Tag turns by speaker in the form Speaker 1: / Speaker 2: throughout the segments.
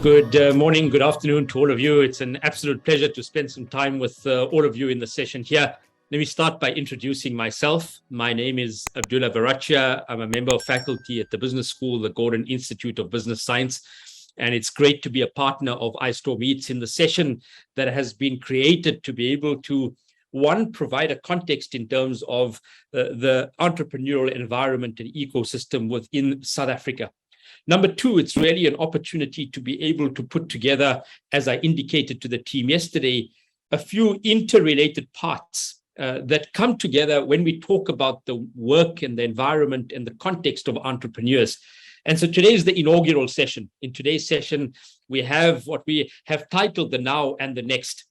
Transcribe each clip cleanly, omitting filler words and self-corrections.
Speaker 1: Good morning, good afternoon to all of you. It's an absolute pleasure to spend some time with all of you in the session here. Let me start by introducing myself. My name is Abdullah. I'm a member of faculty at the Business School, the Gordon Institute of Business Science. And it's great to be a partner of iStore Meets in the session that has been created to be able to, one, provide a context in terms of the entrepreneurial environment and ecosystem within South Africa. Number two, it's really an opportunity to be able to put together, as I indicated to the team yesterday, a few interrelated parts that come together when we talk about the work and the environment and the context of entrepreneurs. And so today is the inaugural session. In today's session, we have what we have titled the now and the next.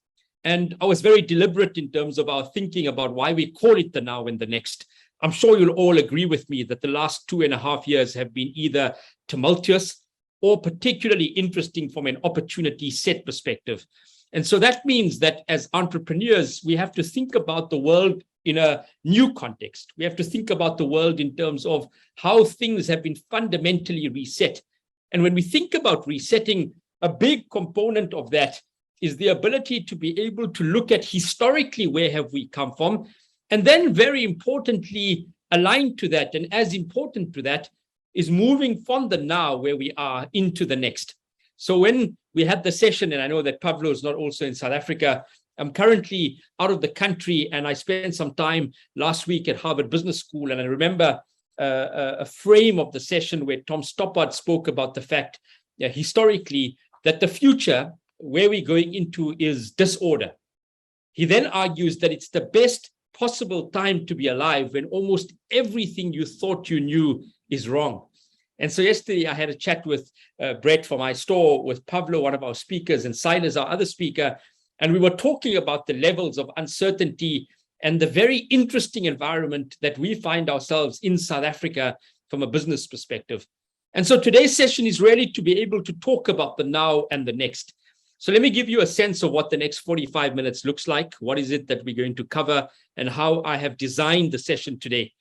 Speaker 1: And I was very deliberate in terms of our thinking about why we call it the now and the next. I'm sure you'll all agree with me that the last 2.5 years have been either tumultuous or particularly interesting from an opportunity set perspective. And so that means that as entrepreneurs, we have to think about the world in a new context. We have to think about the world in terms of how things have been fundamentally reset. And when we think about resetting, a big component of that is the ability to be able to look at historically where have we come from, and then very importantly, aligned to that, and as important to that, is moving from the now where we are into the next. So when we had the session, and I know that Pablo is not also in South Africa, I'm currently out of the country, and I spent some time last week at Harvard Business School, and I remember a frame of the session where Tom Stoppard spoke about the fact, historically, that the future, where we're going into, is disorder. He then argues that it's the best possible time to be alive when almost everything you thought you knew is wrong. And so yesterday I had a chat with Brett from iStore, with Pablo, one of our speakers, and Silas, our other speaker, and we were talking about the levels of uncertainty and the very interesting environment that we find ourselves in South Africa from a business perspective. And so today's session is really to be able to talk about the now and the next. So let me give you a sense of what the next 45 minutes looks like. What is it that we're going to cover and how I have designed the session today.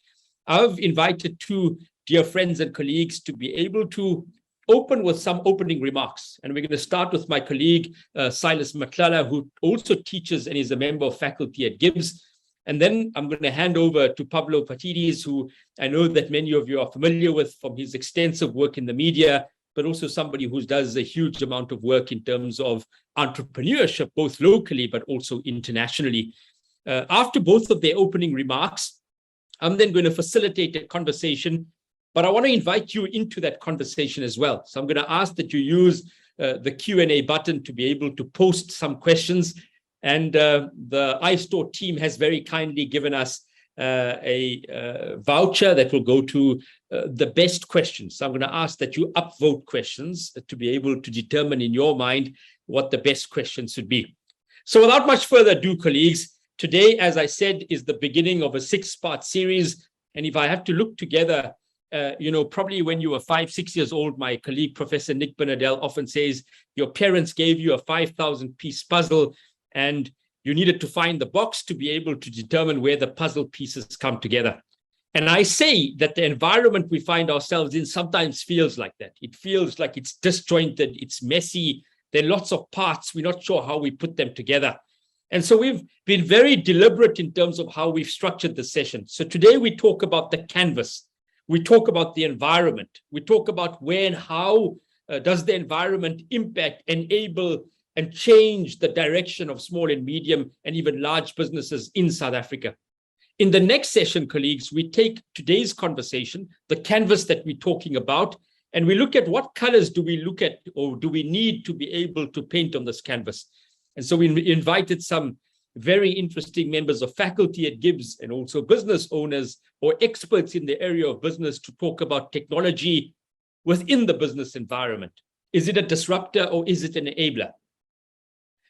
Speaker 1: I've invited two dear friends and colleagues to be able to open with some opening remarks. And we're going to start with my colleague, Silas Matlala, who also teaches and is a member of faculty at GIBS. And then I'm going to hand over to Pablo Patidis, who I know that many of you are familiar with from his extensive work in the media, but also somebody who does a huge amount of work in terms of entrepreneurship, both locally, but also internationally. After both of their opening remarks, I'm then going to facilitate a conversation, but I want to invite you into that conversation as well. So I'm going to ask that you use the Q&A button to be able to post some questions. And the iStore team has very kindly given us a voucher that will go to the best questions. So I'm going to ask that you upvote questions to be able to determine in your mind what the best questions should be. So without much further ado, colleagues, today, as I said, is the beginning of a 6-part series. And if I have to look together, probably when you were 5-6 years old, my colleague, Professor Nick Bernadelle, often says your parents gave you a 5,000-piece puzzle and you needed to find the box to be able to determine where the puzzle pieces come together. And I say that the environment we find ourselves in sometimes feels like that. It feels like it's disjointed, it's messy, there are lots of parts, we're not sure how we put them together. And so we've been very deliberate in terms of how we've structured the session. So today we talk about the canvas, we talk about the environment, we talk about where and how does the environment impact, enable, and change the direction of small and medium and even large businesses in South Africa. In the next session, colleagues, we take today's conversation, the canvas that we're talking about, and we look at what colors do we look at or do we need to be able to paint on this canvas. And so we invited some very interesting members of faculty at GIBS and also business owners or experts in the area of business to talk about technology within the business environment. Is it a disruptor or is it an enabler?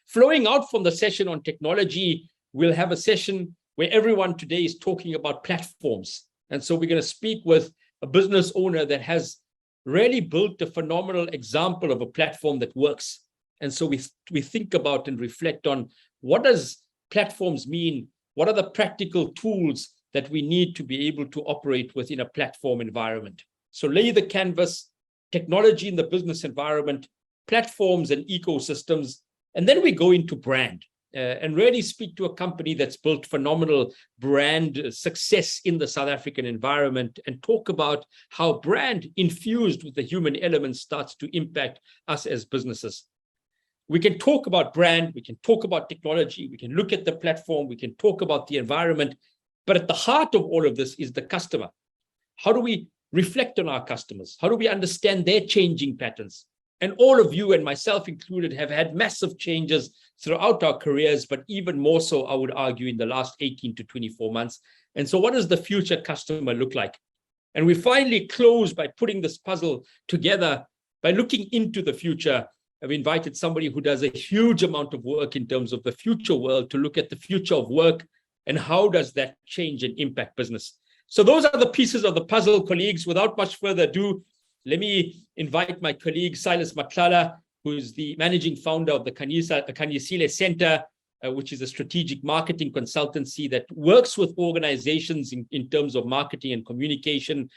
Speaker 1: Flowing out from the session on technology, we'll have a session where everyone today is talking about platforms. And so we're going to speak with a business owner that has really built a phenomenal example of a platform that works. And so we think about and reflect on what does platforms mean? What are the practical tools that we need to be able to operate within a platform environment? So lay the canvas, technology in the business environment, platforms and ecosystems, and then we go into brand and really speak to a company that's built phenomenal brand success in the South African environment and talk about how brand infused with the human element starts to impact us as businesses. We can talk about brand, we can talk about technology, we can look at the platform, we can talk about the environment, but at the heart of all of this is the customer. How do we reflect on our customers? How do we understand their changing patterns? And all of you, and myself included, have had massive changes throughout our careers, but even more so, I would argue, in the last 18 to 24 months. And so what does the future customer look like? And we finally close by putting this puzzle together, by looking into the future. I've invited somebody who does a huge amount of work in terms of the future world to look at the future of work and how does that change and impact business. So those are the pieces of the puzzle, colleagues. Without much further ado, let me invite my colleague, Silas Matlala, who is the managing founder of the Kanyisile Center, which is a strategic marketing consultancy that works with organizations in terms of marketing and communication.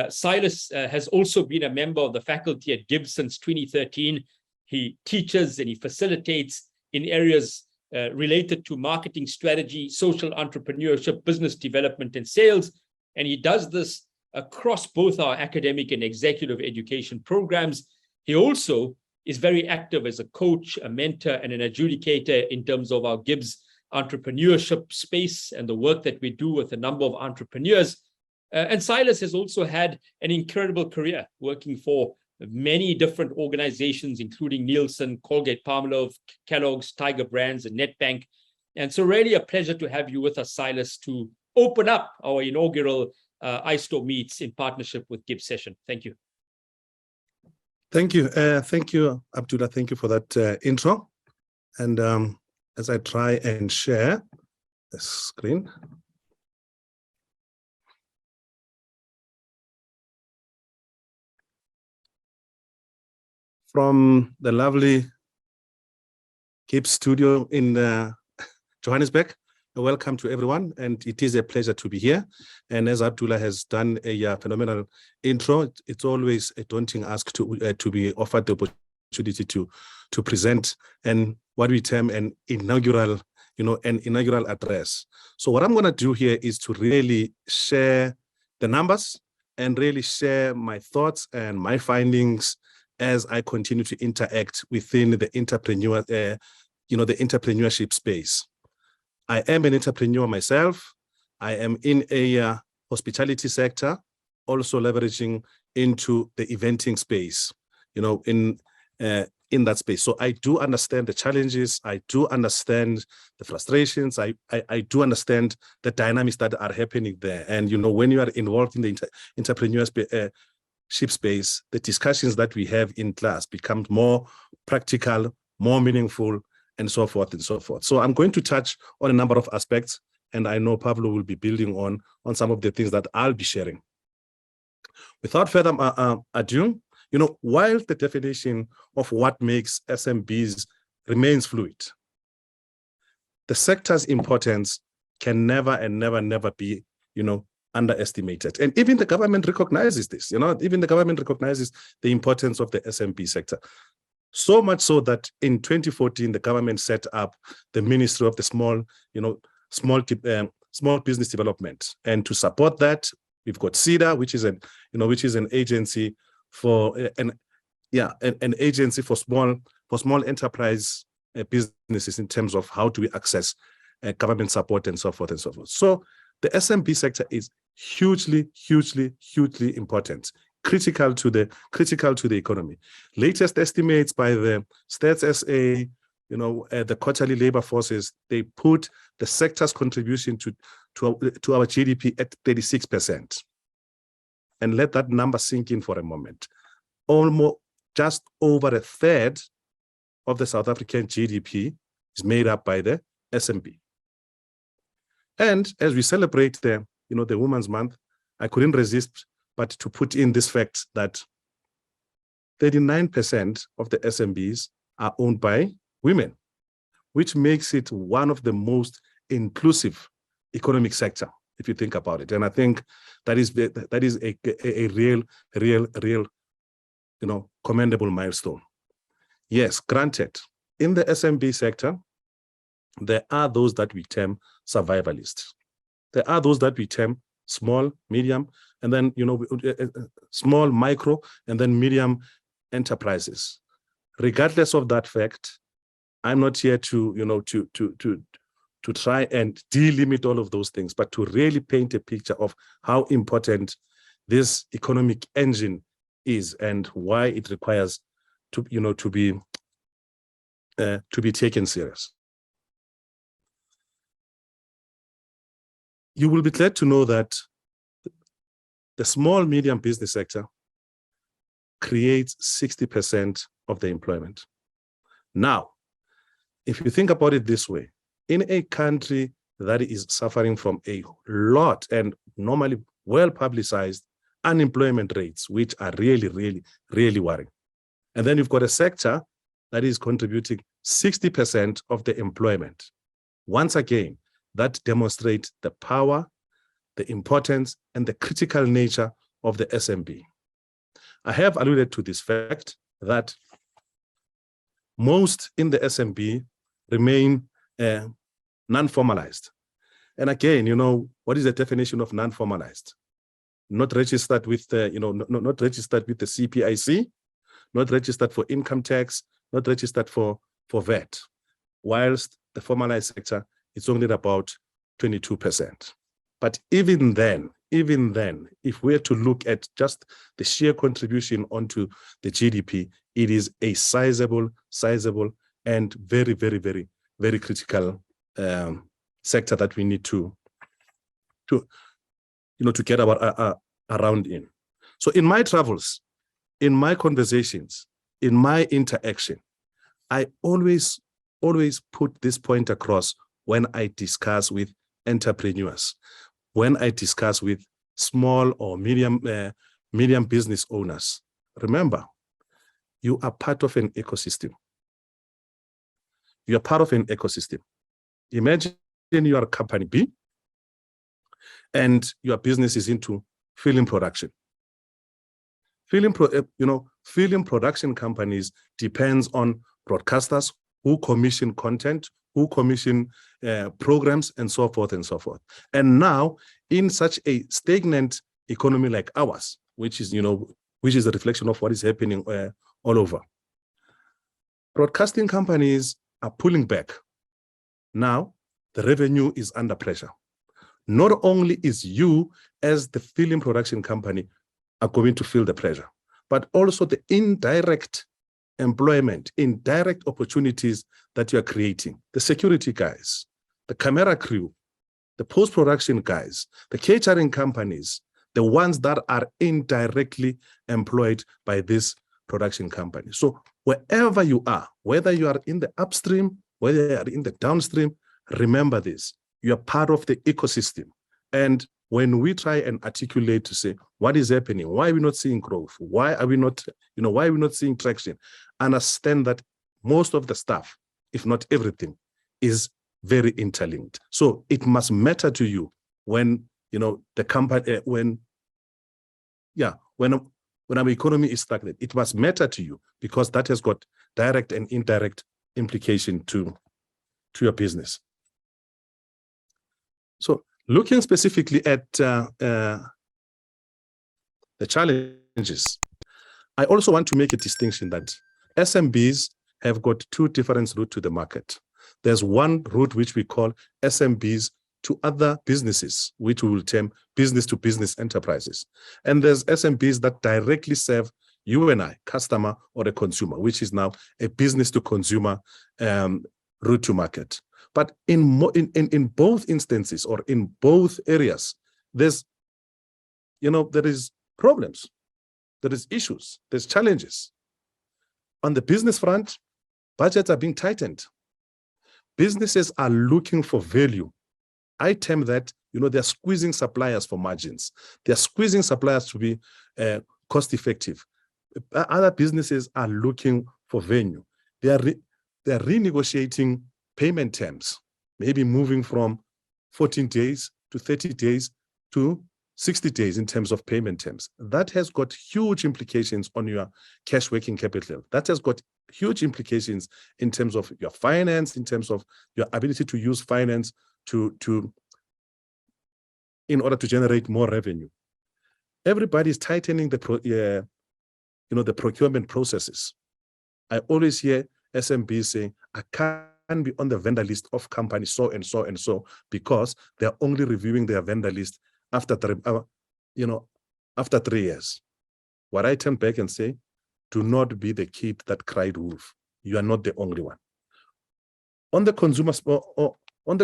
Speaker 1: Silas has also been a member of the faculty at GIBS since 2013. He teaches and he facilitates in areas related to marketing strategy, social entrepreneurship, business development, and sales. And he does this across both our academic and executive education programs. He also is very active as a coach, a mentor, and an adjudicator in terms of our GIBS entrepreneurship space and the work that we do with a number of entrepreneurs. And Silas has also had an incredible career working for many different organizations, including Nielsen, Colgate-Palmolive, Kellogg's, Tiger Brands, and NetBank. And so really a pleasure to have you with us, Silas, to open up our inaugural iStore Meets in partnership with GIBS session. Thank you.
Speaker 2: Thank you. Thank you, Abdullah. Thank you for that intro. And as I try and share the screen. From the lovely GIBS studio in Johannesburg, welcome to everyone, and it is a pleasure to be here. And as Abdullah has done a phenomenal intro, it's always a daunting ask to be offered the opportunity to present and what we term an inaugural, an inaugural address. So what I'm going to do here is to really share the numbers and really share my thoughts and my findings as I continue to interact within the the entrepreneurship space. I am an entrepreneur myself. I am in a hospitality sector, also leveraging into the eventing space, in that space. So I do understand the challenges. I do understand the frustrations. I do understand the dynamics that are happening there. And, when you are involved in the entrepreneurship space, the discussions that we have in class become more practical, more meaningful, and so forth and so forth. So I'm going to touch on a number of aspects, and I know Pablo will be building on some of the things that I'll be sharing. Without further ado, while the definition of what makes SMBs remains fluid, the sector's importance can never and never be, underestimated. And even the government recognizes this, even the government recognizes the importance of the SMB sector. So much so that in 2014, the government set up the Ministry of the Small Business Development. And to support that, we've got SEDA, which is an agency for an agency for small enterprise businesses in terms of how do we access government support and so forth and so forth. So the SMB sector is hugely important, critical to the economy. Latest estimates by the Stats SA, the quarterly labor forces, they put the sector's contribution to our GDP at 36%. And let that number sink in for a moment. Almost just over a third of the South African GDP is made up by the SMB. And as we celebrate the Women's Month, I couldn't resist but to put in this fact that 39% of the SMBs are owned by women, which makes it one of the most inclusive economic sector, if you think about it. And I think that is a real, commendable milestone. Yes, granted, in the SMB sector, there are those that we term survivalists. There are those that we term small, medium, and then, small, micro, and then medium enterprises. Regardless of that fact, I'm not here to try and delimit all of those things, but to really paint a picture of how important this economic engine is and why it requires to be taken serious. You will be glad to know that the small medium business sector creates 60% of the employment. Now, if you think about it this way, in a country that is suffering from a lot and normally well-publicized unemployment rates, which are really worrying. And then you've got a sector that is contributing 60% of the employment. Once again, that demonstrates the power, the importance, and the critical nature of the SMB. I have alluded to this fact that most in the SMB remain non-formalized. And again, what is the definition of non-formalized? Not registered with the, not registered with the CPIC, not registered for income tax, not registered for VAT. Whilst the formalized sector, it's only about 22%. But even then, if we're to look at just the sheer contribution onto the GDP, it is a sizable, and very critical sector that we need to get around in. So in my travels, in my conversations, in my interaction, I always put this point across when I discuss with entrepreneurs, when I discuss with small or medium business owners. Remember, you are part of an ecosystem. You are part of an ecosystem. Imagine you are company B and your business is into film production. Film production companies depends on broadcasters who commission content, who commission programs, and so forth and so forth. And now, in such a stagnant economy like ours, which is a reflection of what is happening all over, broadcasting companies are pulling back. Now, the revenue is under pressure. Not only is you, as the film production company, are going to feel the pressure, but also the indirect employment, indirect opportunities that you are creating. The security guys, the camera crew, the post-production guys, the catering companies, the ones that are indirectly employed by this production company. So wherever you are, whether you are in the upstream, whether you are in the downstream, remember this, you are part of the ecosystem. And when we try and articulate to say, what is happening? Why are we not seeing growth? Why are we not seeing traction? Understand that most of the stuff, if not everything, is very interlinked. So it must matter to you when, the company, when our economy is stagnant. It must matter to you because that has got direct and indirect implication to your business. So looking specifically at the challenges, I also want to make a distinction that SMBs have got two different routes to the market. There's one route which we call SMBs to other businesses, which we will term business-to-business enterprises. And there's SMBs that directly serve you and I, customer or a consumer, which is now a business-to-consumer route to market. But in both instances or in both areas, there is problems, there is issues, there's challenges. On the business front, budgets are being tightened. Businesses are looking for value. I term that, they're squeezing suppliers for margins. They're squeezing suppliers to be cost effective. Other businesses are looking for value. they are renegotiating payment terms, maybe moving from 14 days to 30 days to 60 days in terms of payment terms. That has got huge implications on your cash working capital. That has got huge implications in terms of your finance, in terms of your ability to use finance in order to generate more revenue. Everybody is tightening the procurement processes. I always hear SMBs saying, I can't be on the vendor list of companies so and so and so, because they're only reviewing their vendor list after 3 years. What I turn back and say, do not be the kid that cried wolf. You are not the only one. On the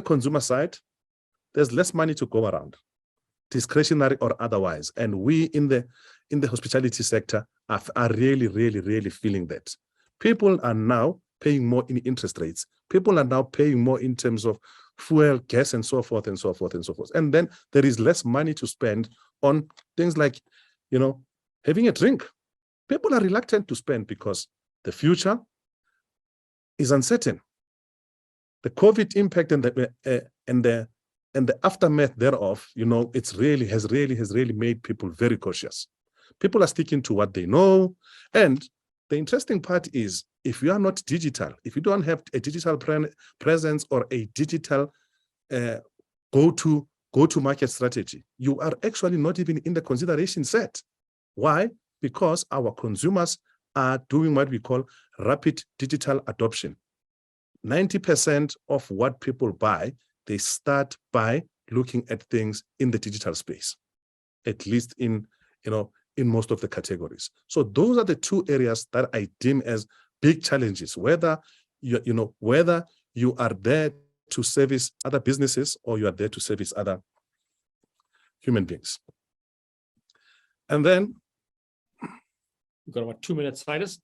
Speaker 2: consumer side, there's less money to go around, discretionary or otherwise. And we in the hospitality sector are really, really, really feeling that. People are now paying more in interest rates. People are now paying more in terms of fuel, gas, and so forth and so forth and so forth. And then there is less money to spend on things like, having a drink. People are reluctant to spend because the future is uncertain. The COVID impact and the aftermath thereof, it's really has made people very cautious. People are sticking to what they know. And the interesting part is, if you are not digital, if you don't have a digital presence or a digital go-to market strategy, you are actually not even in the consideration set. Why? Because our consumers are doing what we call rapid digital adoption. 90% of what people buy, they start by looking at things in the digital space, at least in most of the categories. So those are the two areas that I deem as big challenges, whether you are there to service other businesses or you are there to service other human beings. And then
Speaker 1: we've got about 2 minutes, Silas.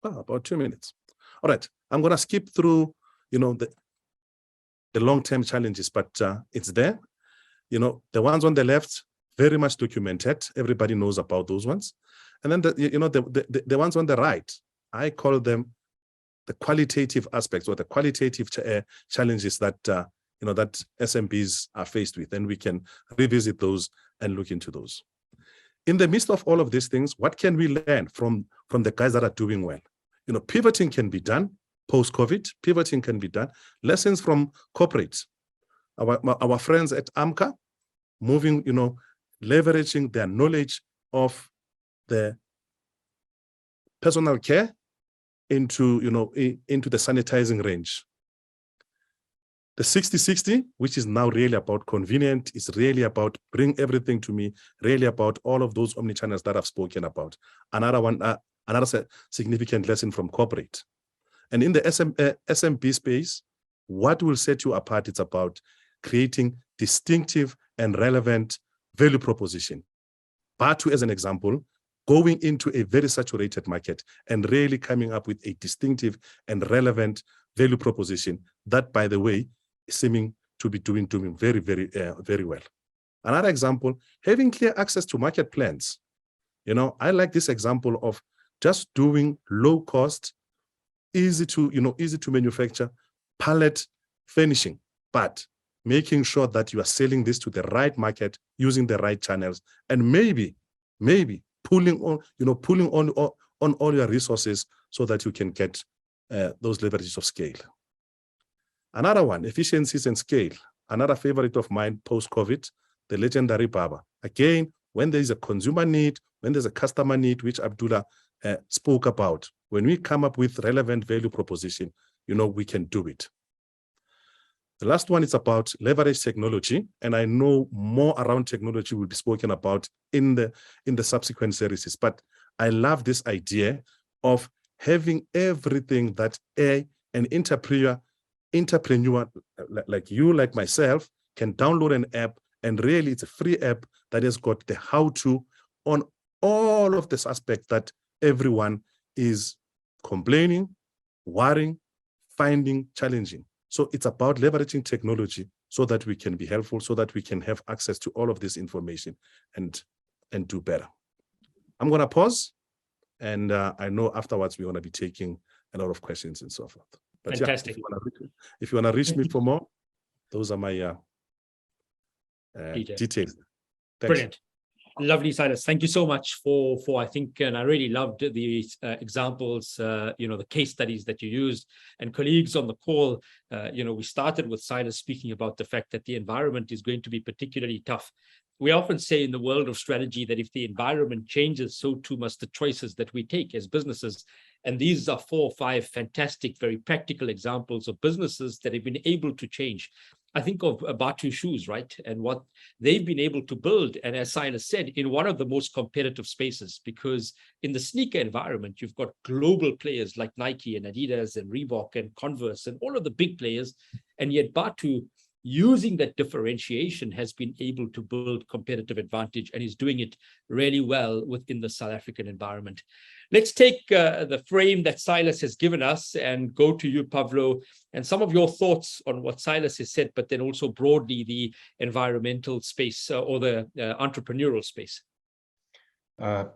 Speaker 2: About 2 minutes. All right, I'm going to skip through, the long-term challenges, but it's there. The ones on the left, very much documented. Everybody knows about those ones. And then the ones on the right, I call them the qualitative aspects or the qualitative challenges that that SMBs are faced with, and we can revisit those and look into those. In the midst of all of these things, what can we learn from the guys that are doing well? Pivoting can be done post-COVID. Pivoting can be done. Lessons from corporates. Our friends at AMCA, moving, leveraging their knowledge of the personal care into the sanitizing range. The 60-60, which is now really about convenient, is really about bring everything to me, really about all of those omnichannels that I've spoken about. Another significant lesson from corporate. And in the SMB space, what will set you apart? It's about creating distinctive and relevant value proposition. Batu, as an example, going into a very saturated market and really coming up with a distinctive and relevant value proposition that, by the way, is seeming to be doing very, very, very well. Another example, having clear access to market plans. I like this example of just doing low cost, easy to manufacture pallet finishing, but making sure that you are selling this to the right market using the right channels, and maybe pulling on all your resources so that you can get those leverages of scale. Another one, efficiencies and scale. Another favorite of mine post-COVID, the legendary Baba. Again, when there is a consumer need, when there's a customer need, which Abdullah spoke about, when we come up with relevant value proposition, we can do it. The last one is about leverage technology, and I know more around technology will be spoken about in the subsequent series. But I love this idea of having everything that an entrepreneur like you, like myself, can download an app, and really it's a free app that has got the how-to on all of this aspect that everyone is complaining, worrying, finding challenging. So it's about leveraging technology so that we can be helpful, so that we can have access to all of this information and do better. I'm going to pause, and I know afterwards we're going to be taking a lot of questions and so forth. But
Speaker 1: Fantastic.
Speaker 2: yeah, if you want to reach me for more, those are my details. Thanks.
Speaker 1: Brilliant. Lovely, Silas. Thank you so much for I think, and I really loved the examples, the case studies that you used. And colleagues on the call, we started with Silas speaking about the fact that the environment is going to be particularly tough. We often say in the world of strategy that if the environment changes, so too must the choices that we take as businesses. And these are 4 or 5 fantastic, very practical examples of businesses that have been able to change. I think of Batu Shoes, right? And what they've been able to build. And as Silas said, in one of the most competitive spaces, because in the sneaker environment, you've got global players like Nike and Adidas and Reebok and Converse and all of the big players. And yet Batu, using that differentiation, has been able to build competitive advantage and is doing it really well within the South African environment. Let's take the frame that Silas has given us and go to you, Pablo, and some of your thoughts on what Silas has said, but then also broadly the environmental space or the entrepreneurial space.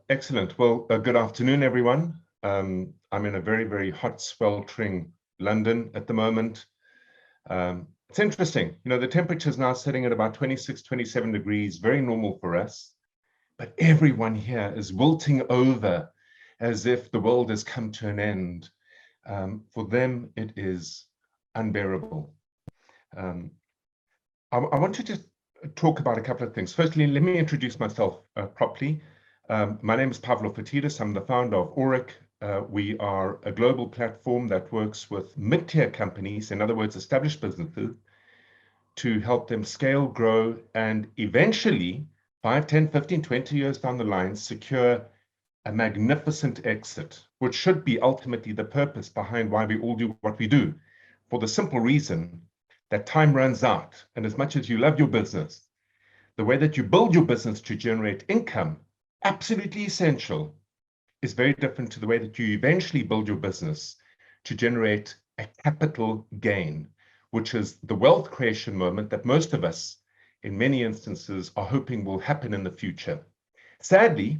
Speaker 3: Excellent. Well, good afternoon, everyone. I'm in a very, very hot, sweltering London at the moment. It's interesting, the temperature is now sitting at about 26, 27 degrees, very normal for us, but everyone here is wilting over as if the world has come to an end. For them, it is unbearable. I want to just talk about a couple of things. Firstly, let me introduce myself properly. My name is Pablo Fatidis. I'm the founder of Auric. We are a global platform that works with mid-tier companies, in other words, established businesses, to help them scale, grow, and eventually, 5, 10, 15, 20 years down the line, secure a magnificent exit, which should be ultimately the purpose behind why we all do what we do, for the simple reason that time runs out. And as much as you love your business, the way that you build your business to generate income, absolutely essential, is very different to the way that you eventually build your business to generate a capital gain, which is the wealth creation moment that most of us, in many instances, are hoping will happen in the future. Sadly,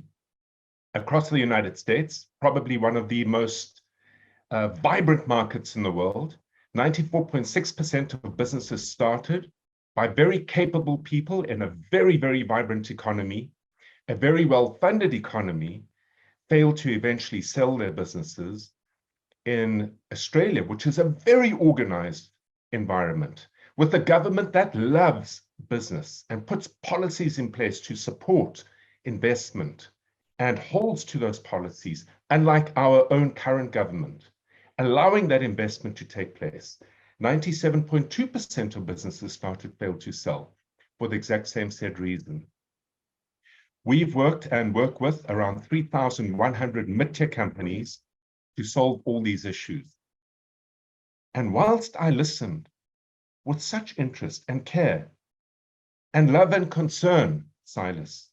Speaker 3: across the United States, probably one of the most vibrant markets in the world, 94.6% of businesses started by very capable people in a very, very vibrant economy, a very well-funded economy, failed to eventually sell their businesses. In Australia, which is a very organized environment, with a government that loves business and puts policies in place to support investment and holds to those policies, unlike our own current government, allowing that investment to take place. 97.2% of businesses failed to sell for the exact same said reason. We've worked and work with around 3,100 mid-tier companies to solve all these issues. And whilst I listened with such interest and care and love and concern, Silas,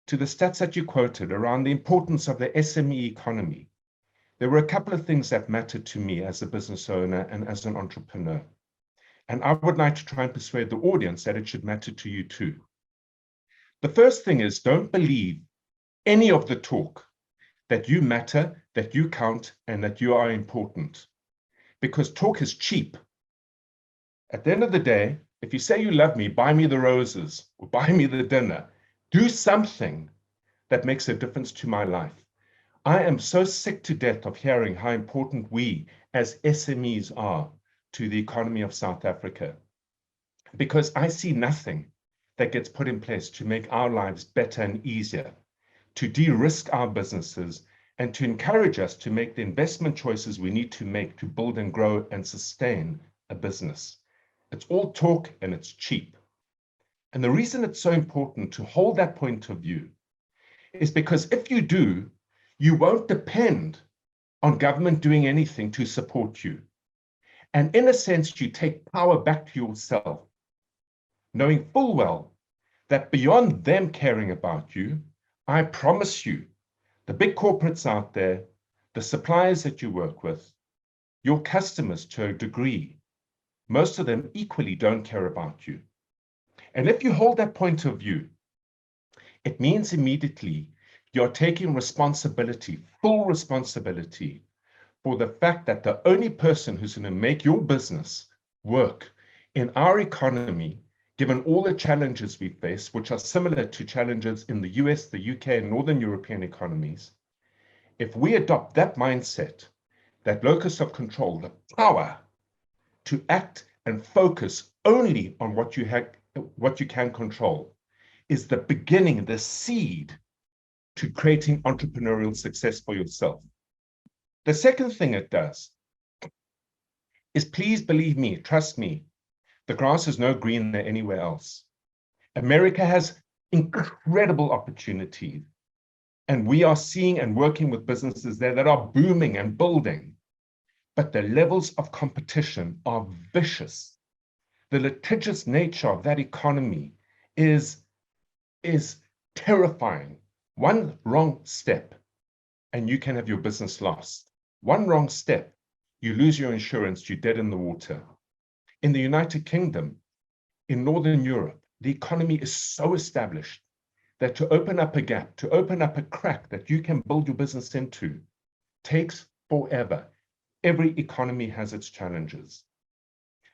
Speaker 3: to the stats that you quoted around the importance of the SME economy, there were a couple of things that mattered to me as a business owner and as an entrepreneur. And I would like to try and persuade the audience that it should matter to you too. The first thing is, don't believe any of the talk that you matter, that you count, and that you are important, because talk is cheap. At the end of the day, if you say you love me, buy me the roses or buy me the dinner, do something that makes a difference to my life. I am so sick to death of hearing how important we as SMEs are to the economy of South Africa, because I see nothing that gets put in place to make our lives better and easier, to de-risk our businesses, and to encourage us to make the investment choices we need to make to build and grow and sustain a business. It's all talk and it's cheap. And the reason it's so important to hold that point of view is because if you do, you won't depend on government doing anything to support you. And in a sense, you take power back to yourself, knowing full well that beyond them caring about you, I promise you, the big corporates out there, the suppliers that you work with, your customers to a degree, most of them equally don't care about you. And if you hold that point of view, it means immediately you're taking responsibility, full responsibility for the fact that the only person who's going to make your business work in our economy, given all the challenges we face, which are similar to challenges in the US, the UK, and Northern European economies, if we adopt that mindset, that locus of control, the power to act and focus only on what you can control, is the beginning, the seed to creating entrepreneurial success for yourself. The second thing it does is, please believe me, trust me, the grass is no greener anywhere else. America has incredible opportunities, and we are seeing and working with businesses there that are booming and building, but the levels of competition are vicious. The litigious nature of that economy is terrifying. One wrong step and you can have your business lost. One wrong step, you lose your insurance, you're dead in the water. In the United Kingdom, in Northern Europe, the economy is so established that to open up a gap, to open up a crack that you can build your business into, takes forever. Every economy has its challenges.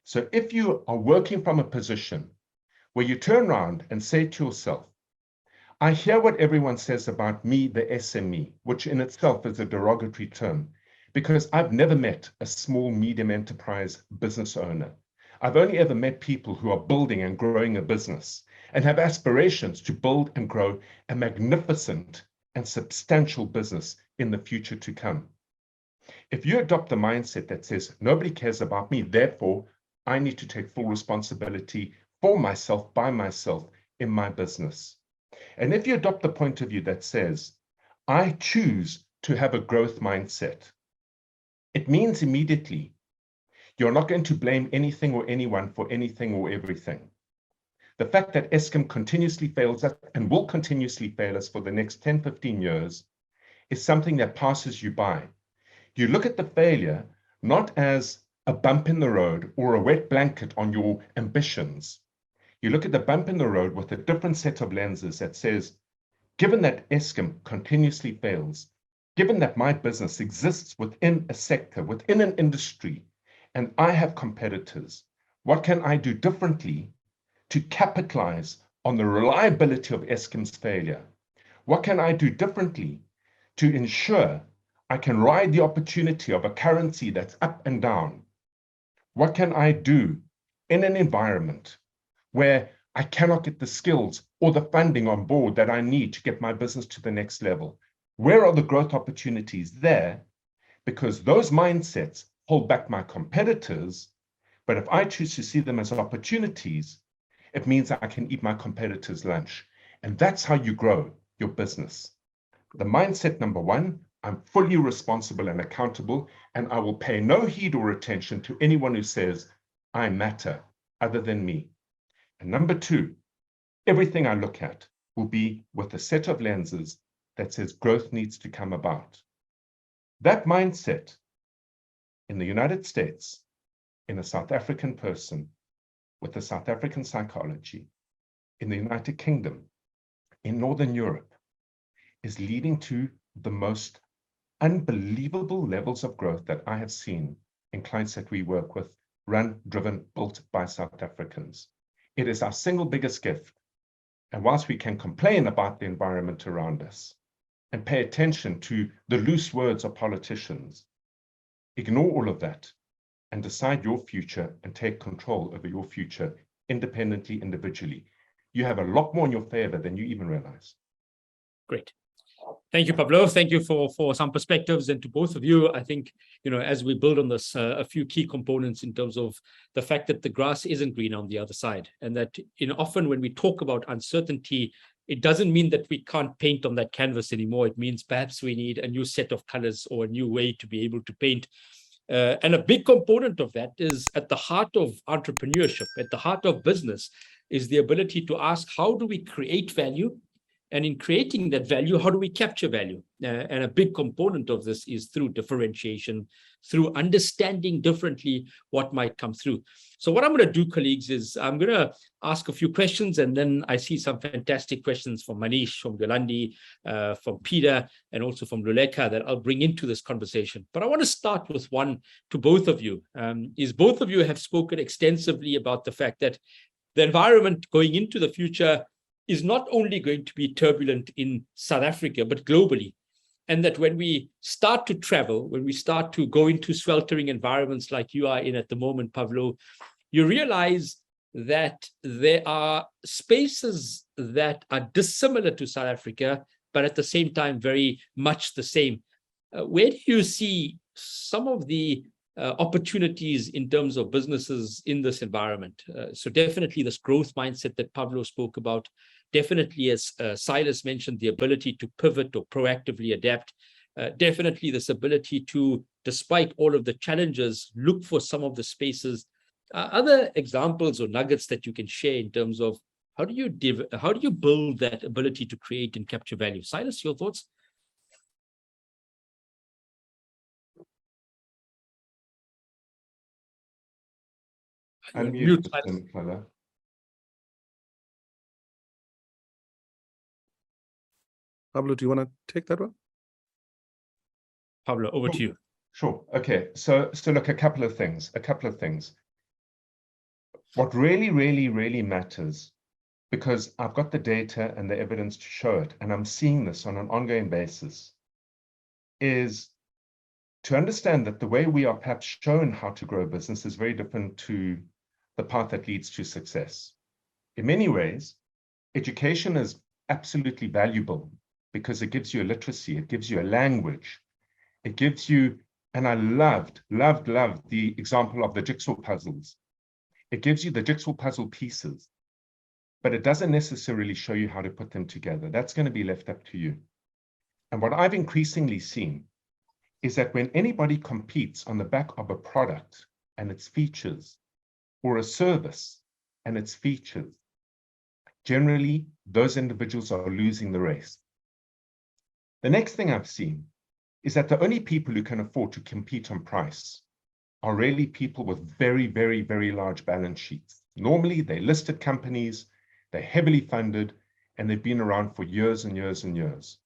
Speaker 3: So if you are working from a position where you turn around and say to yourself, I hear what everyone says about me, the SME, which in itself is a derogatory term, because I've never met a small, medium enterprise business owner. I've only ever met people who are building and growing a business and have aspirations to build and grow a magnificent and substantial business in the future to come. If you adopt the mindset that says, nobody cares about me, therefore, I need to take full responsibility for myself, by myself, in my business. And if you adopt the point of view that says, I choose to have a growth mindset, it means immediately you're not going to blame anything or anyone for anything or everything. The fact that Eskom continuously fails us and will continuously fail us for the next 10, 15 years is something that passes you by. You look at the failure not as a bump in the road or a wet blanket on your ambitions. You look at the bump in the road with a different set of lenses that says, given that Eskom continuously fails, given that my business exists within a sector, within an industry, and I have competitors, what can I do differently to capitalize on the reliability of Eskom's failure? What can I do differently to ensure I can ride the opportunity of a currency that's up and down? What can I do in an environment where I cannot get the skills or the funding on board that I need to get my business to the next level? Where are the growth opportunities there? Because those mindsets hold back my competitors, but if I choose to see them as opportunities, it means I can eat my competitors' lunch. And that's how you grow your business. The mindset number one, I'm fully responsible and accountable, and I will pay no heed or attention to anyone who says I matter other than me. And number two, everything I look at will be with a set of lenses that says growth needs to come about. That mindset in the United States, in a South African person with a South African psychology, in the United Kingdom, in Northern Europe, is leading to the most unbelievable levels of growth that I have seen in clients that we work with, run, driven, built by South Africans. It is our single biggest gift. And whilst we can complain about the environment around us and pay attention to the loose words of politicians, ignore all of that and decide your future and take control over your future independently, individually. You have a lot more in your favor than you even realize.
Speaker 1: Great. Thank you, Pablo. Thank you for some perspectives. And to both of you, I think, as we build on this, a few key components in terms of the fact that the grass isn't green on the other side. And that often when we talk about uncertainty, it doesn't mean that we can't paint on that canvas anymore. It means perhaps we need a new set of colors or a new way to be able to paint. And a big component of that is at the heart of entrepreneurship, at the heart of business, is the ability to ask, how do we create value? And in creating that value, how do we capture value? And a big component of this is through differentiation, through understanding differently what might come through. So what I'm going to do, colleagues, is I'm going to ask a few questions, and then I see some fantastic questions from Manish, from Yolandi, from Peter, and also from Luleka that I'll bring into this conversation. But I want to start with one to both of you. Both of you have spoken extensively about the fact that the environment going into the future is not only going to be turbulent in South Africa, but globally. And that when we start to travel, when we start to go into sweltering environments like you are in at the moment, Pablo, you realize that there are spaces that are dissimilar to South Africa, but at the same time, very much the same. Where do you see some of the opportunities in terms of businesses in this environment? So definitely this growth mindset that Pablo spoke about, definitely, as Silas mentioned, the ability to pivot or proactively adapt, definitely this ability to, despite all of the challenges, look for some of the spaces. Other examples or nuggets that you can share in terms of how do you build that ability to create and capture value? Silas, your thoughts?
Speaker 3: Unmute them, fella.
Speaker 2: Pablo, do you want to take that one?
Speaker 1: Pablo, over to you.
Speaker 3: Sure. Okay. So look, a couple of things. What really matters, because I've got the data and the evidence to show it, and I'm seeing this on an ongoing basis, is to understand that the way we are perhaps shown how to grow a business is very different to the path that leads to success. In many ways, education is absolutely valuable because it gives you a literacy, it gives you a language, it gives you, and I loved the example of the jigsaw puzzles. It gives you the jigsaw puzzle pieces, but it doesn't necessarily show you how to put them together. That's going to be left up to you. And what I've increasingly seen is that when anybody competes on the back of a product and its features, or a service and its features, generally those individuals are losing the race. The next thing I've seen is that the only people who can afford to compete on price are really people with very large balance sheets. Normally, they're listed companies, they're heavily funded, and they've been around for years and years and years.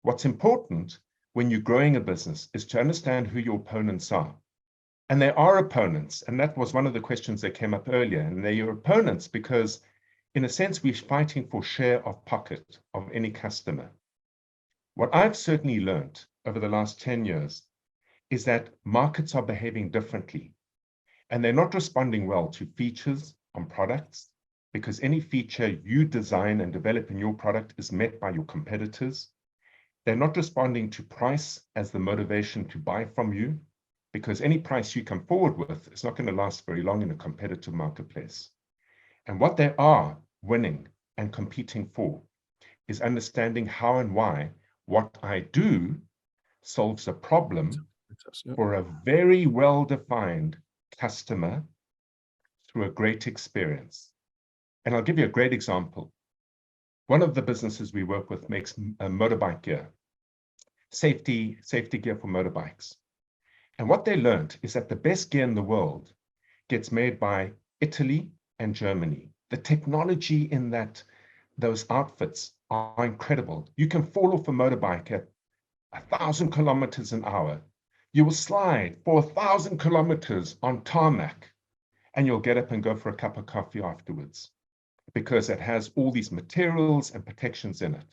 Speaker 3: What's important when you're growing a business is to understand who your opponents are. And they are opponents, and that was one of the questions that came up earlier, and they're your opponents because, in a sense, we're fighting for share of pocket of any customer. What I've certainly learned over the last 10 years is that markets are behaving differently, and they're not responding well to features on products, because any feature you design and develop in your product is met by your competitors. They're not responding to price as the motivation to buy from you, because any price you come forward with is not going to last very long in a competitive marketplace. And what they are winning and competing for is understanding how and why what I do solves a problem for a very well-defined customer through a great experience. And I'll give you a great example. One of the businesses we work with makes motorbike gear, safety gear for motorbikes. And what they learned is that the best gear in the world gets made by Italy and Germany. The technology in those outfits are incredible. You can fall off a motorbike at 1,000 kilometers an hour. You will slide for 1,000 kilometers on tarmac, and you'll get up and go for a cup of coffee afterwards because it has all these materials and protections in it.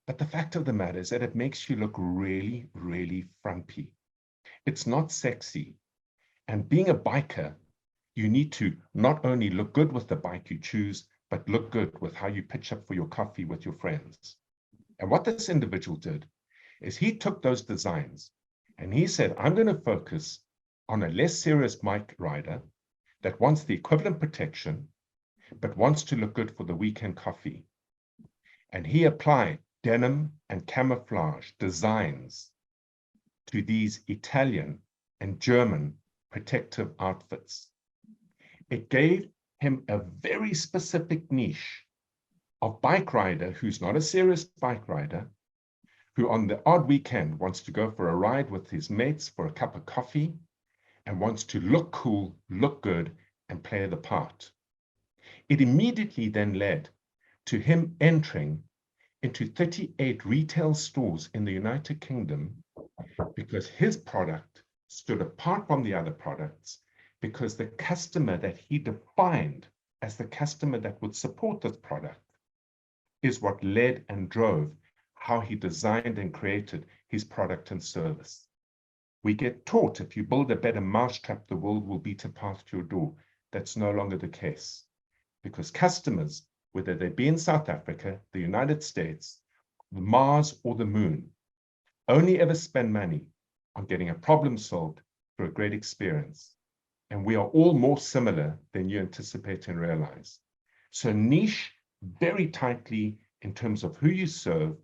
Speaker 3: But the fact of the matter is that it makes you look really frumpy. It's not sexy. And being a biker, you need to not only look good with the bike you choose, but look good with how you pitch up for your coffee with your friends. And what this individual did is he took those designs and he said, I'm going to focus on a less serious bike rider that wants the equivalent protection, but wants to look good for the weekend coffee. And he applied denim and camouflage designs to these Italian and German protective outfits. It gave him a very specific niche of bike rider who's not a serious bike rider, who on the odd weekend wants to go for a ride with his mates for a cup of coffee and wants to look cool, look good, and play the part. It immediately then led to him entering into 38 retail stores in the United Kingdom because his product stood apart from the other products, because the customer that he defined as the customer that would support this product is what led and drove how he designed and created his product and service. We get taught if you build a better mousetrap, the world will beat a path to your door. That's no longer the case, because customers, whether they be in South Africa, the United States, Mars, or the moon, only ever spend money on getting a problem solved through a great experience. And we are all more similar than you anticipate and realize. So niche very tightly in terms of who you serve,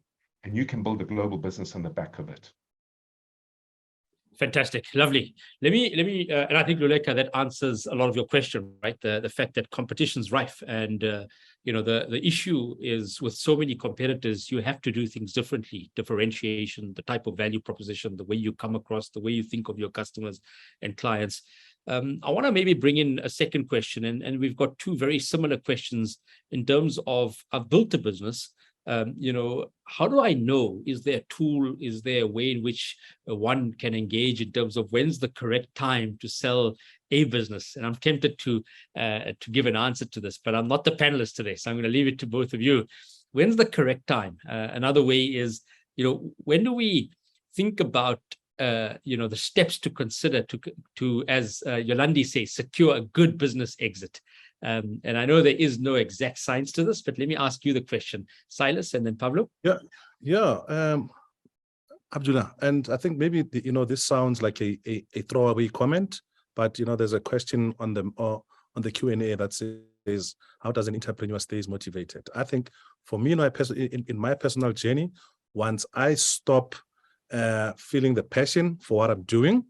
Speaker 3: and you can build a global business on the back of it.
Speaker 1: Fantastic, lovely. Let me, and I think Luleka, that answers a lot of your question, right? The fact that competition's rife, and you know, the issue is with so many competitors, you have to do things differently. Differentiation, the type of value proposition, the way you come across, the way you think of your customers and clients. I want to maybe bring in a second question, and we've got two very similar questions in terms of, I've built a business. You know, how do I know? Is there a tool? Is there a way in which one can engage in terms of when's the correct time to sell a business? And I'm tempted to give an answer to this, but I'm not the panelist today, so I'm going to leave it to both of you. When's the correct time? Another way is, you know, when do we think about you know, the steps to consider to as Yolandi says, secure a good business exit? And I know there is no exact science to this, but let me ask you the question, Silas, and then Pablo.
Speaker 2: Abdullah, and I think maybe you know, this sounds like a throwaway comment, but you know, there's a question on the Q&A that says, how does an entrepreneur stay motivated? I think for me, you know, in my personal journey, once I stop feeling the passion for what I'm doing,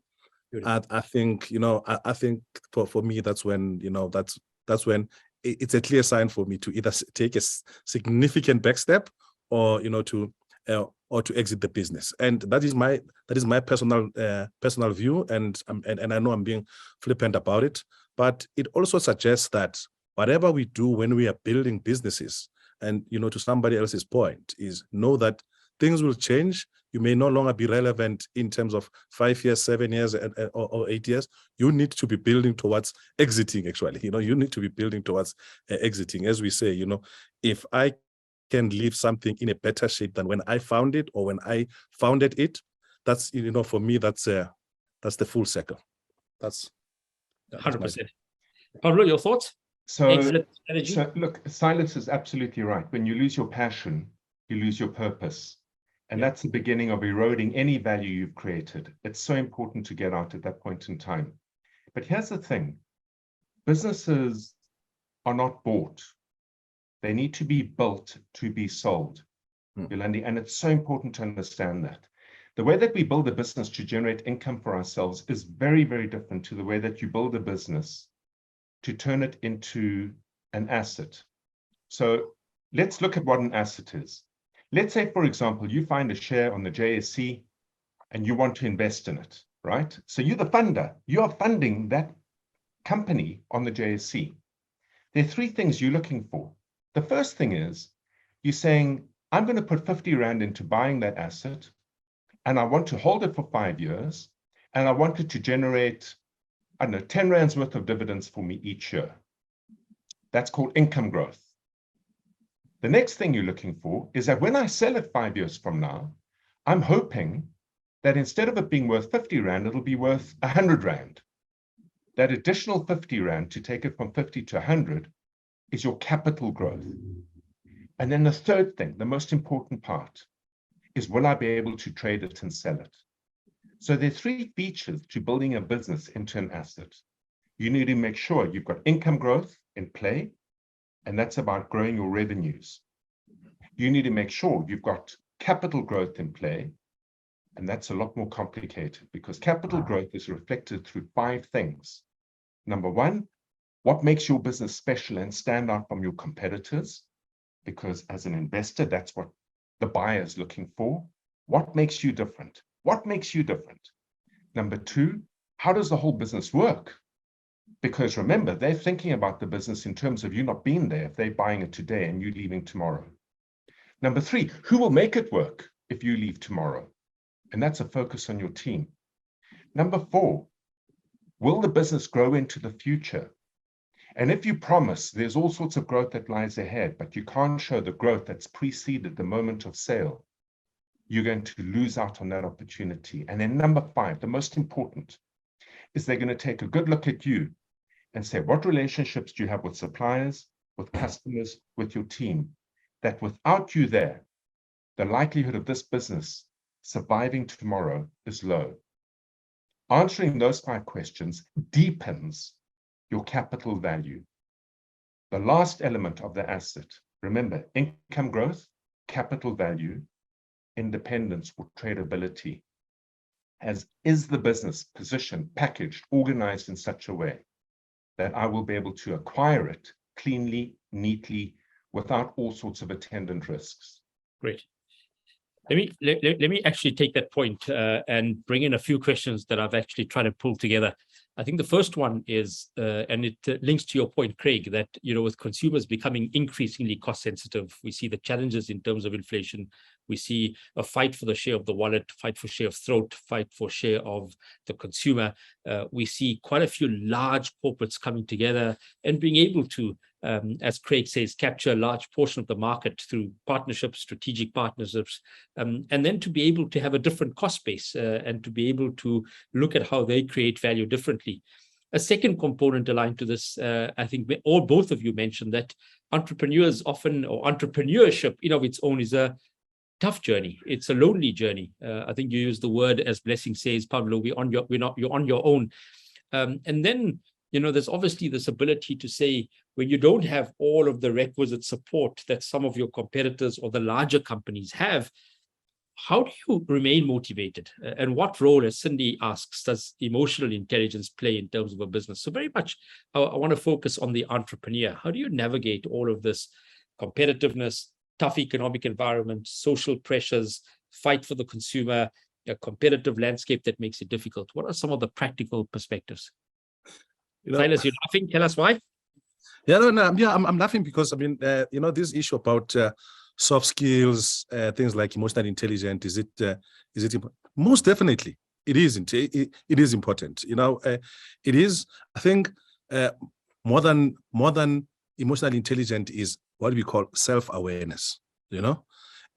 Speaker 2: I think, you know, I think for me, that's when, you know, that's when it's a clear sign for me to either take a significant back step, or, you know, to exit the business. And that is my personal view. And I know I'm being flippant about it, but it also suggests that whatever we do when we are building businesses, and, you know, to somebody else's point, is know that things will change. You may no longer be relevant in terms of 5 years, 7 years, or 8 years. You need to be building towards exiting, actually. You know, you need to be building towards exiting. As we say, you know, if I can leave something in a better shape than when I found it, or when I founded it, that's, you know, for me, that's the full circle. That's
Speaker 1: 100%. Pablo, your thoughts?
Speaker 3: So look, Silas is absolutely right. When you lose your passion, you lose your purpose. And that's the beginning of eroding any value you've created. It's so important to get out at that point in time. But here's the thing. Businesses are not bought. They need to be built to be sold, Yolandi, and it's so important to understand that. The way that we build a business to generate income for ourselves is very, very different to the way that you build a business to turn it into an asset. So let's look at what an asset is. Let's say, for example, you find a share on the JSE and you want to invest in it, right? So you're the funder. You are funding that company on the JSE. There are 3 things you're looking for. The first thing is you're saying, I'm going to put 50 Rand into buying that asset, and I want to hold it for 5 years, and I want it to generate, I don't know, 10 Rand's worth of dividends for me each year. That's called income growth. The next thing you're looking for is that when I sell it 5 years from now, I'm hoping that instead of it being worth 50 Rand, it'll be worth 100 Rand. That additional 50 Rand to take it from 50 to 100 is your capital growth. And then the third thing, the most important part, is will I be able to trade it and sell it? So there are 3 features to building a business into an asset. You need to make sure you've got income growth in play, and that's about growing your revenues. You need to make sure you've got capital growth in play, and that's a lot more complicated because capital growth is reflected through 5 things. Number 1, what makes your business special and stand out from your competitors? Because as an investor, that's what the buyer is looking for. What makes you different? What makes you different? Number two, how does the whole business work? Because remember, they're thinking about the business in terms of you not being there if they're buying it today and you leaving tomorrow. Number three, who will make it work if you leave tomorrow? And that's a focus on your team. Number four, will the business grow into the future? And if you promise there's all sorts of growth that lies ahead, but you can't show the growth that's preceded the moment of sale, you're going to lose out on that opportunity. And then number five, the most important, is they're going to take a good look at you and say, what relationships do you have with suppliers, with customers, with your team, that without you there, the likelihood of this business surviving tomorrow is low. Answering those five questions deepens your capital value. The last element of the asset, remember, income growth, capital value, independence or tradability. Is the business positioned, packaged, organized in such a way that I will be able to acquire it cleanly, neatly, without all sorts of attendant risks?
Speaker 1: Great. Let me actually take that point and bring in a few questions that I've actually tried to pull together. I think the first one is, and it links to your point, Craig, that, with consumers becoming increasingly cost sensitive, we see the challenges in terms of inflation. We see a fight for the share of the wallet, fight for share of throat, fight for share of the consumer. We see quite a few large corporates coming together and being able to, as Craig says, capture a large portion of the market through partnerships, strategic partnerships, and then to be able to have a different cost base and to be able to look at how they create value differently. A second component aligned to this, I think both of you mentioned that entrepreneurs often, or entrepreneurship in of its own, is a tough journey. It's a lonely journey. I think you use the word, as Blessing says, Pablo, you're on your own. And then, there's obviously this ability to say, when you don't have all of the requisite support that some of your competitors or the larger companies have, how do you remain motivated? And what role, as Cindy asks, does emotional intelligence play in terms of a business? So very much, I want to focus on the entrepreneur. How do you navigate all of this competitiveness, tough economic environment, social pressures, fight for the consumer, a competitive landscape that makes it difficult? What are some of the practical perspectives? Silas, you're laughing. Tell us why.
Speaker 2: Yeah, I'm laughing because this issue about soft skills, things like emotional intelligence, is it most definitely it is. It is important. It is. I think more than emotional intelligence is what we call self-awareness.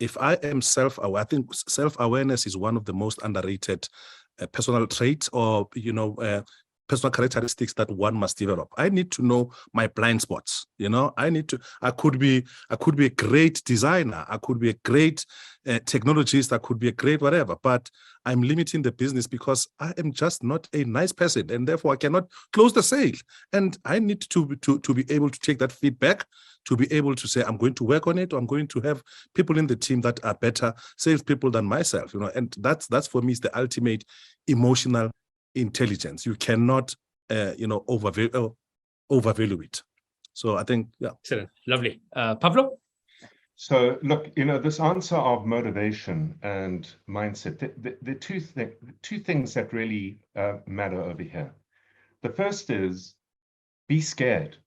Speaker 2: If I am self-aware, I think self-awareness is one of the most underrated personal traits, or personal characteristics that one must develop. I need to know my blind spots. I could be a great designer. I could be a great technologist. I could be a great whatever, but I'm limiting the business because I am just not a nice person, and therefore I cannot close the sale. And I need to be able to take that feedback, to be able to say, I'm going to work on it, or I'm going to have people in the team that are better salespeople than myself. And that's for me is the ultimate emotional intelligence. You cannot overvalue it. So I think, yeah.
Speaker 1: Excellent. Lovely. Pablo?
Speaker 3: So look, this answer of motivation and mindset, the two things that really matter over here. The first is be scared.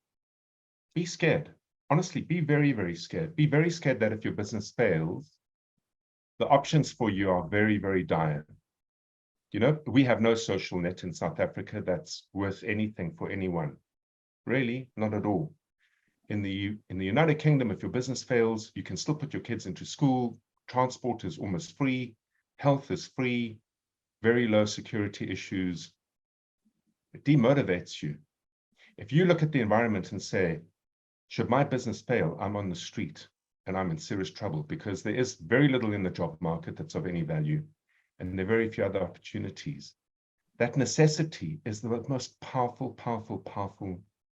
Speaker 3: Be scared. Honestly, be very, very scared. Be very scared that if your business fails, the options for you are very, very dire. We have no social net in South Africa that's worth anything for anyone. Really, not at all. In the United Kingdom, if your business fails, you can still put your kids into school. Transport is almost free. Health is free. Very low security issues. It demotivates you. If you look at the environment and say, should my business fail, I'm on the street and I'm in serious trouble, because there is very little in the job market that's of any value, and there are very few other opportunities. That necessity is the most powerful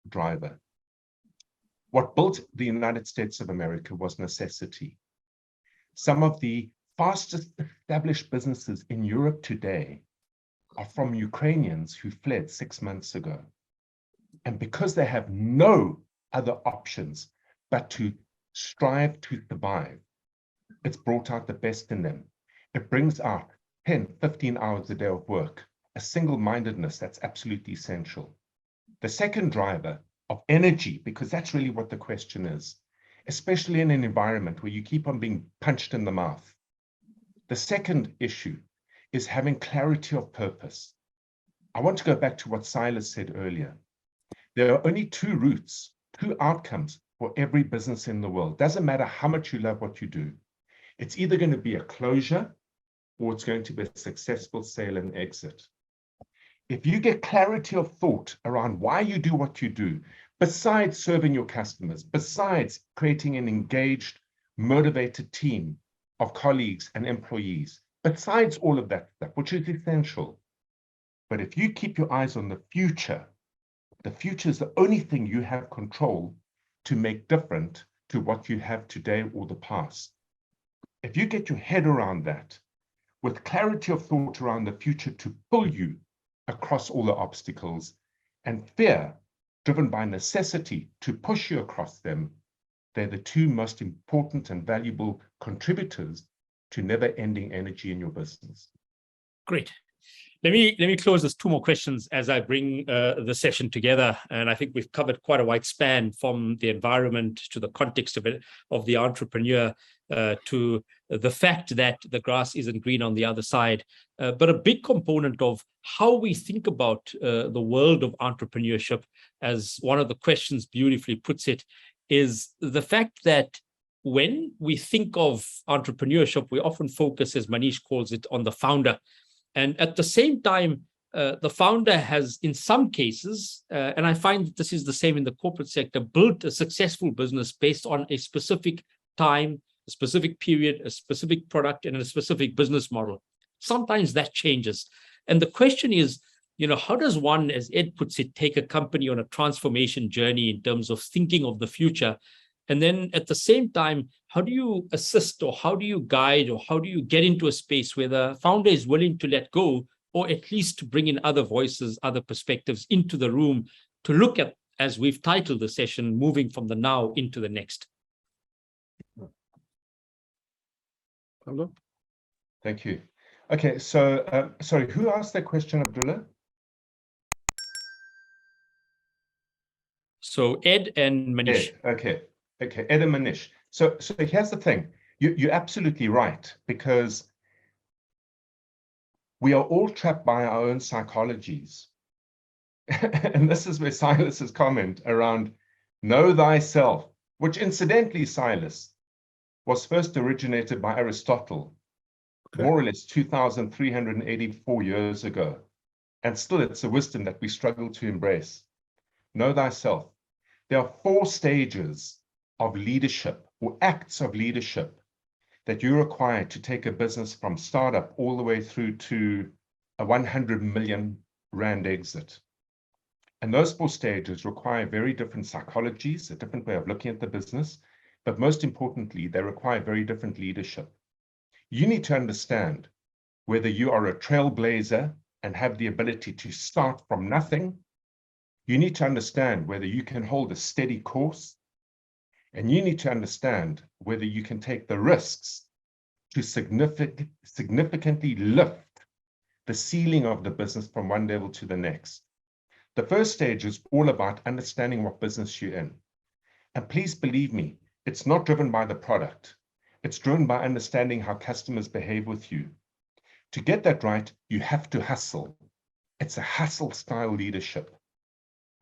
Speaker 3: driver. What built the United States of America was necessity. Some of the fastest established businesses in Europe today are from Ukrainians who fled 6 months ago. And because they have no other options but to strive to survive, it's brought out the best in them. It brings out 10, 15 hours a day of work, a single-mindedness that's absolutely essential. The second driver of energy, because that's really what the question is, especially in an environment where you keep on being punched in the mouth. The second issue is having clarity of purpose. I want to go back to what Silas said earlier. There are only two routes, two outcomes for every business in the world. Doesn't matter how much you love what you do. It's either going to be a closure or it's going to be a successful sale and exit. If you get clarity of thought around why you do what you do, besides serving your customers, besides creating an engaged, motivated team of colleagues and employees, besides all of that stuff, which is essential. But if you keep your eyes on the future is the only thing you have control to make different to what you have today or the past. If you get your head around that, with clarity of thought around the future to pull you across all the obstacles, and fear driven by necessity to push you across them, they're the two most important and valuable contributors to never-ending energy in your business.
Speaker 1: Great. Let me close with two more questions as I bring the session together. And I think we've covered quite a wide span from the environment to the context of the entrepreneur to the fact that the grass isn't green on the other side. But a big component of how we think about the world of entrepreneurship, as one of the questions beautifully puts it, is the fact that when we think of entrepreneurship, we often focus, as Manish calls it, on the founder. And at the same time, the founder has, in some cases, and I find that this is the same in the corporate sector, built a successful business based on a specific time, a specific period, a specific product, and a specific business model. Sometimes that changes. And the question is, how does one, as Ed puts it, take a company on a transformation journey in terms of thinking of the future? And then at the same time, how do you assist, or how do you guide, or how do you get into a space where the founder is willing to let go, or at least to bring in other voices, other perspectives into the room to look at, as we've titled the session, moving from the now into the next?
Speaker 2: Pablo?
Speaker 3: Thank you. Okay, so sorry, who asked that question, Abdullah?
Speaker 1: So Ed and Manish.
Speaker 3: Ed, okay, Ed and Manish. So here's the thing. You're absolutely right, because we are all trapped by our own psychologies. And this is where Silas's comment around know thyself, which incidentally, Silas, was first originated by Aristotle, more or less 2,384 years ago. And still it's a wisdom that we struggle to embrace. Know thyself. There are 4 stages of leadership, or acts of leadership, that you require to take a business from startup all the way through to a 100 million rand exit. And those 4 stages require very different psychologies, a different way of looking at the business, but most importantly, they require very different leadership. You need to understand whether you are a trailblazer and have the ability to start from nothing. You need to understand whether you can hold a steady course, and you need to understand whether you can take the risks to significantly lift the ceiling of the business from one level to the next. The first stage is all about understanding what business you're in. And please believe me, it's not driven by the product. It's driven by understanding how customers behave with you. To get that right, you have to hustle. It's a hustle style leadership.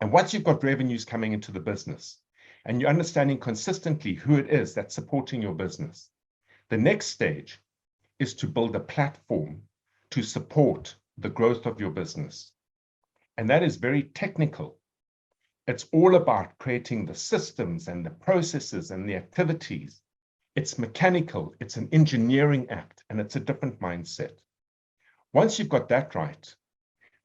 Speaker 3: And once you've got revenues coming into the business, and you're understanding consistently who it is that's supporting your business, the next stage is to build a platform to support the growth of your business. And that is very technical. It's all about creating the systems and the processes and the activities. It's mechanical, it's an engineering act, and it's a different mindset. Once you've got that right,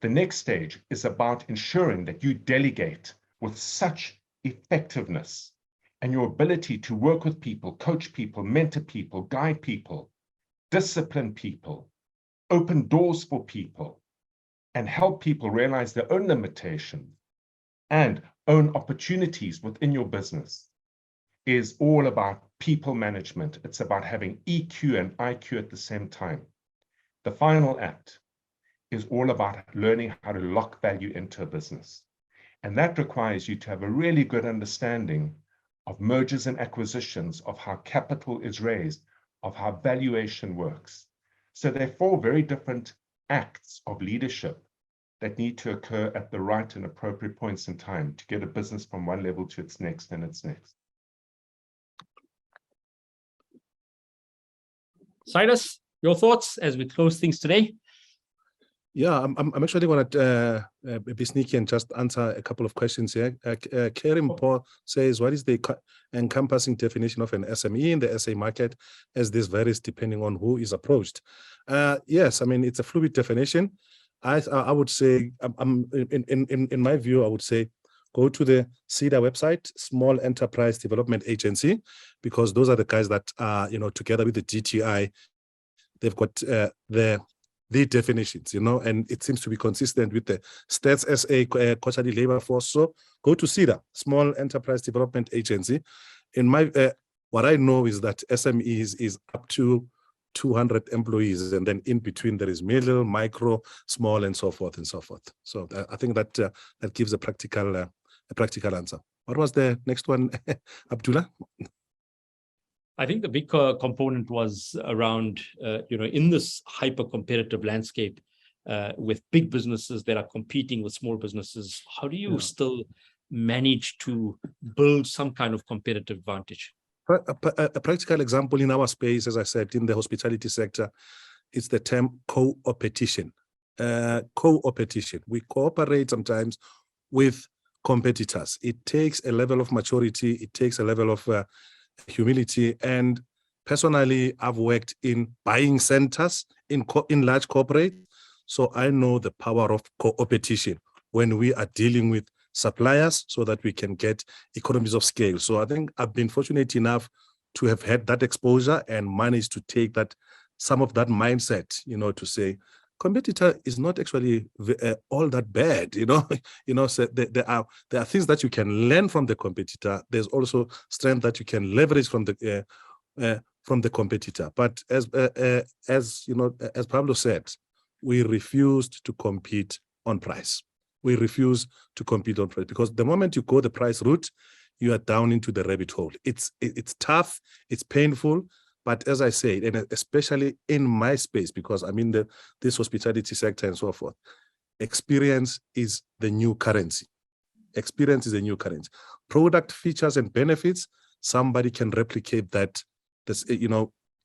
Speaker 3: the next stage is about ensuring that you delegate with such effectiveness, and your ability to work with people, coach people, mentor people, guide people, discipline people, open doors for people, and help people realize their own limitations and own opportunities within your business, is all about people management. It's about having EQ and IQ at the same time. The final act is all about learning how to lock value into a business. And that requires you to have a really good understanding of mergers and acquisitions, of how capital is raised, of how valuation works. So there are 4 very different acts of leadership that need to occur at the right and appropriate points in time to get a business from one level to its next and its next.
Speaker 1: Silas, your thoughts as we close things today?
Speaker 2: Yeah, I'm actually going to be sneaky and just answer a couple of questions here. Karim Paul says, what is the encompassing definition of an SME in the SA market, as this varies depending on who is approached? Yes, I mean, it's a fluid definition. I would say, in my view, I would say, go to the SEDA website, Small Enterprise Development Agency, because those are the guys that are, together with the GTI, they've got the definitions, and it seems to be consistent with the Stats SA quarterly labor force. So go to SEDA, Small Enterprise Development Agency. In my, what I know is that SMEs is up to 200 employees, and then in between there is middle, micro, small, and so forth and so forth. So I think that that gives a practical answer. What was the next one, Abdullah?
Speaker 1: I think the big component was around, in this hyper-competitive landscape with big businesses that are competing with small businesses, how do you still manage to build some kind of competitive advantage?
Speaker 2: A practical example in our space, as I said, in the hospitality sector, is the term co-opetition. Co-opetition. We cooperate sometimes with competitors. It takes a level of maturity. It takes a level of humility. And personally, I've worked in buying centers in large corporate. So I know the power of co-opetition when we are dealing with suppliers so that we can get economies of scale. So I think I've been fortunate enough to have had that exposure and managed to take some of that mindset, to say, competitor is not actually all that bad, So there are things that you can learn from the competitor. There's also strength that you can leverage from the competitor. But as Pablo said, we refused to compete on price. We refuse to compete on price, because the moment you go the price route, you are down into the rabbit hole. It's tough, it's painful, but as I said, and especially in my space, because I'm in this hospitality sector and so forth, experience is the new currency. Experience is a new currency. Product features and benefits, somebody can replicate that,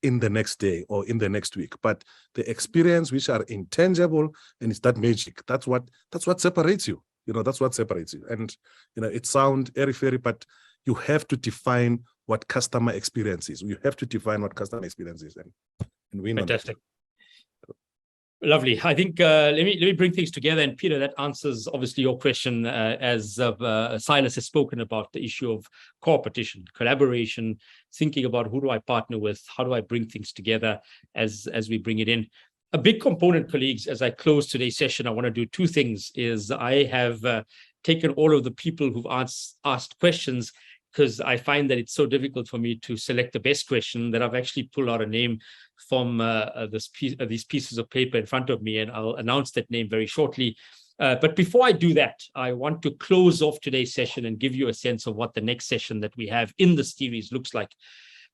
Speaker 2: in the next day or in the next week. But the experience, which are intangible, and it's that magic. That's what separates you. That's what separates you. And it sounds airy-fairy, but you have to define what customer experience is. You have to define what customer experience is, and win.
Speaker 1: Fantastic. Lovely. I think let me bring things together. And Peter, that answers obviously your question, as Silas has spoken about the issue of competition, collaboration, thinking about who do I partner with, how do I bring things together as we bring it in. A big component, colleagues, as I close today's session, I want to do 2 things. Is I have taken all of the people who've asked questions, because I find that it's so difficult for me to select the best question, that I've actually pulled out a name from these pieces of paper in front of me, and I'll announce that name very shortly. But before I do that, I want to close off today's session and give you a sense of what the next session that we have in the series looks like.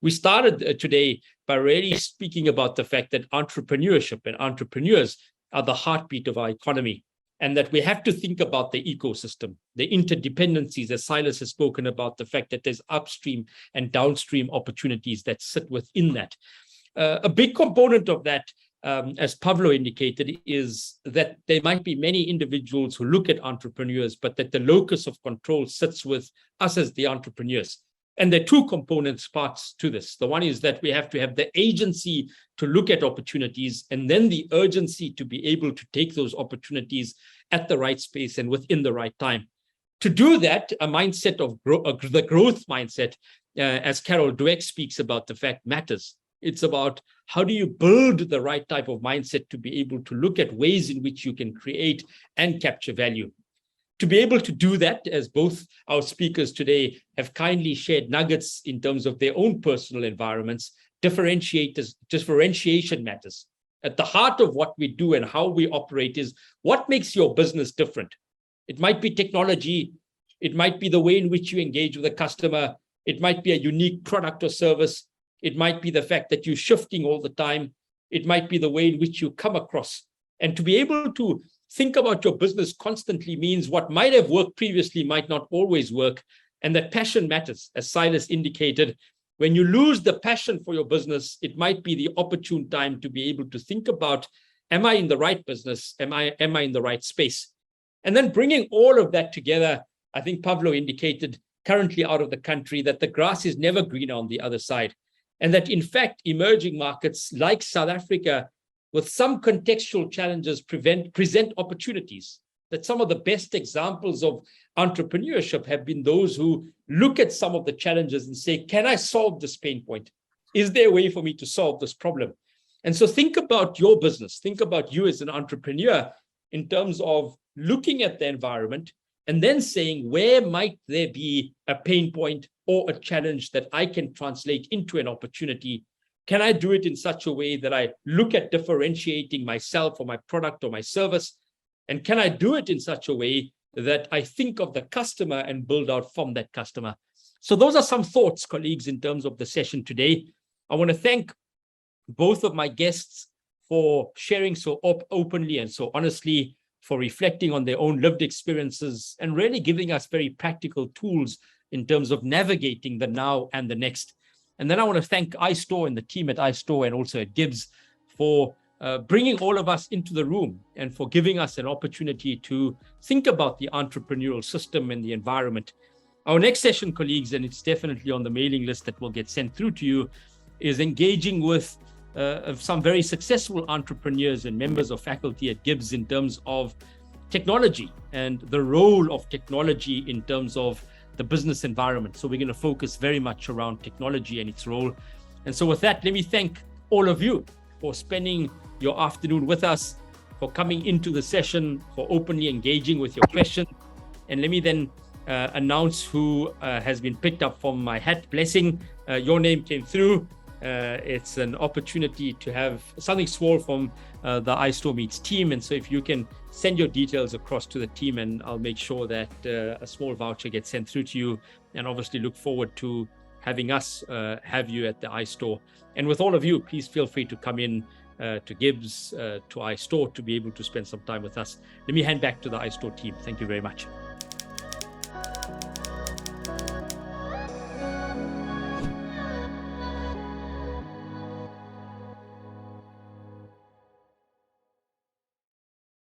Speaker 1: We started today by really speaking about the fact that entrepreneurship and entrepreneurs are the heartbeat of our economy, and that we have to think about the ecosystem, the interdependencies, as Silas has spoken about, the fact that there's upstream and downstream opportunities that sit within that. A big component of that, as Pablo indicated, is that there might be many individuals who look at entrepreneurs, but that the locus of control sits with us as the entrepreneurs. And there are 2 parts to this. The one is that we have to have the agency to look at opportunities, and then the urgency to be able to take those opportunities at the right space and within the right time. To do that, a mindset of the growth mindset, as Carol Dweck speaks about, the fact matters. It's about how do you build the right type of mindset to be able to look at ways in which you can create and capture value. To be able to do that, as both our speakers today have kindly shared nuggets in terms of their own personal environments, differentiation matters. At the heart of what we do and how we operate is what makes your business different. It might be technology. It might be the way in which you engage with a customer. It might be a unique product or service. It might be the fact that you're shifting all the time. It might be the way in which you come across. And to be able to think about your business constantly means what might have worked previously might not always work. And that passion matters, as Silas indicated. When you lose the passion for your business, it might be the opportune time to be able to think about, am I in the right business? Am I in the right space? And then bringing all of that together, I think Pablo indicated currently out of the country that the grass is never greener on the other side. And that in fact, emerging markets like South Africa, with some contextual challenges, present opportunities. That some of the best examples of entrepreneurship have been those who look at some of the challenges and say, can I solve this pain point? Is there a way for me to solve this problem? And so think about your business, think about you as an entrepreneur in terms of looking at the environment and then saying, where might there be a pain point or a challenge that I can translate into an opportunity? Can I do it in such a way that I look at differentiating myself or my product or my service? And can I do it in such a way that I think of the customer and build out from that customer? So those are some thoughts, colleagues, in terms of the session today. I want to thank both of my guests for sharing so openly and so honestly, for reflecting on their own lived experiences and really giving us very practical tools in terms of navigating the now and the next. And then I want to thank iStore and the team at iStore and also at GIBS for bringing all of us into the room and for giving us an opportunity to think about the entrepreneurial system and the environment. Our next session, colleagues, and it's definitely on the mailing list that will get sent through to you, is engaging with some very successful entrepreneurs and members of faculty at GIBS in terms of technology and the role of technology in terms of the business environment. So we're going to focus very much around technology and its role. And so with that, let me thank all of you for spending your afternoon with us, for coming into the session, for openly engaging with your questions. And let me then announce who has been picked up from my hat. Blessing, your name came through. It's an opportunity to have something small from the iStore Meets team. And so if you can send your details across to the team, and I'll make sure that a small voucher gets sent through to you, and obviously look forward to having us have you at the iStore. And with all of you, please feel free to come in to GIBS, to iStore, to be able to spend some time with us. Let me hand back to the iStore team. Thank you very much.